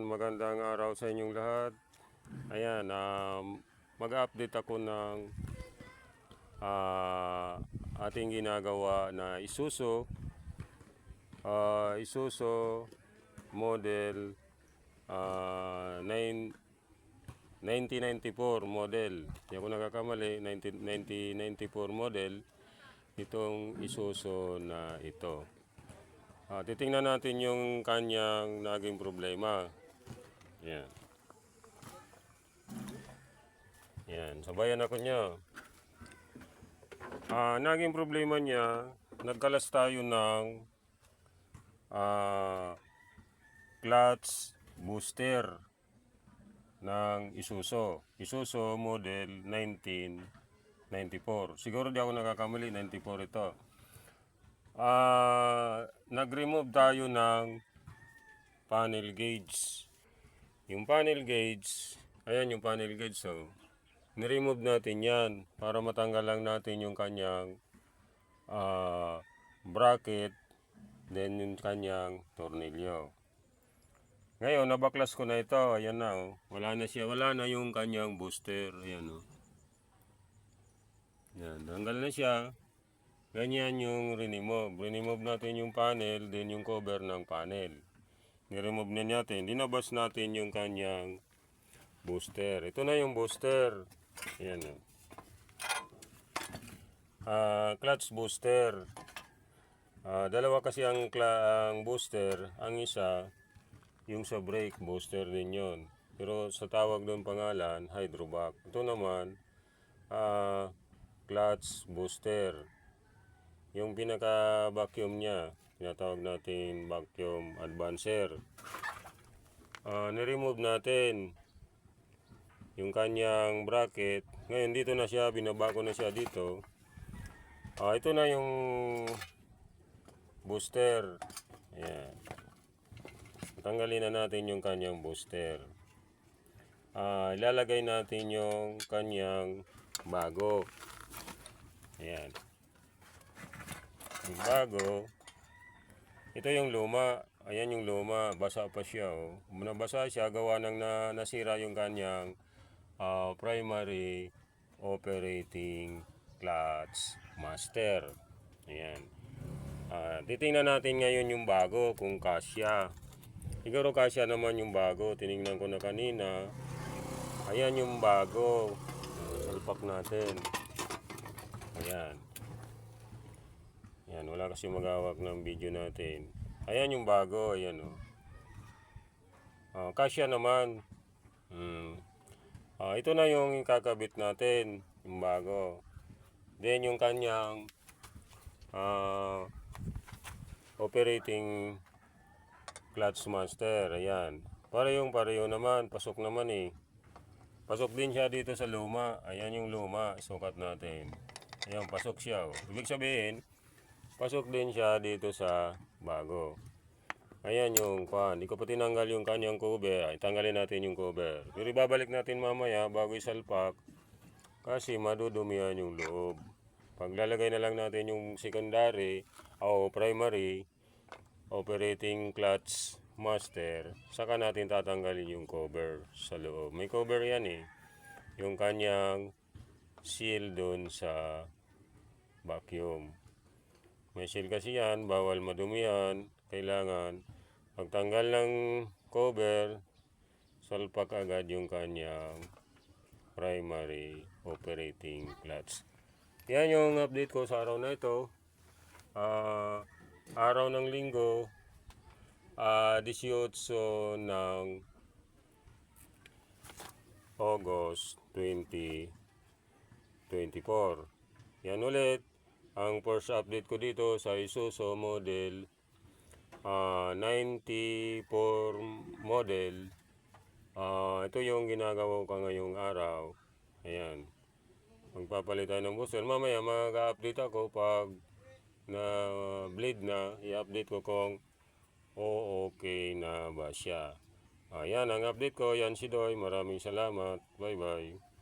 Magandang araw sa inyong lahat. Ayan, mag-update ako ng ating ginagawa na Isuzu. Isuzu model 1994 model. Hindi ako nagkakamali, 1994 model itong Isuzu na ito. Titingnan natin yung kanyang naging problema. Yan. Yan, sabayan ako niya. Naging problema niya, nagkalas tayo ng clutch booster ng Isuzu. Isuzu model 1994. Siguro di ako nakakamali, 94 ito. Nag-remove tayo ng panel gauge. Yung panel gauge, ayan yung panel gauge. So, ni-remove natin yan para matanggal lang natin yung kanyang bracket, then yung kanyang tornilyo. Ngayon, nabaklas ko na ito. Ayan na, oh. Wala na siya. Wala na yung kanyang booster. Ayan, oh. Yan, tanggal na siya. Ganyan yung remove. Remove natin yung panel, then yung cover ng panel. Ni-remove na natin. Dinabas natin yung kanyang booster. Ito na yung booster. Ayan, oh. Clutch booster. Dalawa kasi ang booster. Ang isa, yung sa brake booster din yun. Pero sa tawag doon pangalan, hydrovac. Ito naman, clutch booster. Yung pinaka-vacuum niya, tinatawag natin vacuum advancer. Ni-remove natin yung kanyang bracket. Ngayon dito na siya, binaba ko na siya dito. Ito na yung booster. Ayan. Tanggalin na natin yung kanyang booster. Ilalagay natin yung kanyang bago. Ayan. Yung bago, ito yung luma. Ayan yung luma, basa pa siya. Oh. Nabasa siya, gawa ng nasira yung kanyang primary operating clutch master. Ayan. Titingnan natin ngayon yung bago kung kasya. Siguro kasya naman yung bago. Tinignan ko na kanina. Ayan yung bago. Salpak natin. Ayan. Ayan, wala kasi magawak ng video natin. Ayan yung bago, ayan o. Kasya naman. Ito na yung kakabit natin, yung bago. Then yung kanyang operating clutch master, ayan. Pareho naman, pasok naman eh. Pasok din siya dito sa luma. Ayan yung luma, isukat natin. Ayan, pasok siya o. Ibig sabihin, pasok din siya dito sa bago. Ayan yung pan. Hindi ko pa tinanggal yung kanyang cover. Ay, tanggalin natin yung cover. Pero ibabalik natin mamaya bago isalpak. Kasi madudumihan yung loob. Paglalagay na lang natin yung secondary o primary operating clutch master. Saka natin tatanggalin yung cover sa loob. May cover yan eh. Yung kanyang seal dun sa vacuum. May seal kasi yan, bawal madumihan. Kailangan pagtanggal ng cover, salpak agad yung kanyang primary operating clutch. Yan yung update ko sa araw na ito. Araw ng linggo, 18 ng August 2024. Yan ulit ang first update ko dito sa Isuzu model 94 model. Ito yung ginagawa ko ngayong araw. Ayan. Magpapalit tayo ng booster. Mamaya mag-update ako pag na bleed na. I-update ko kung okay na ba siya. Ayan ang update ko. Yan si Doy. Maraming salamat. Bye bye.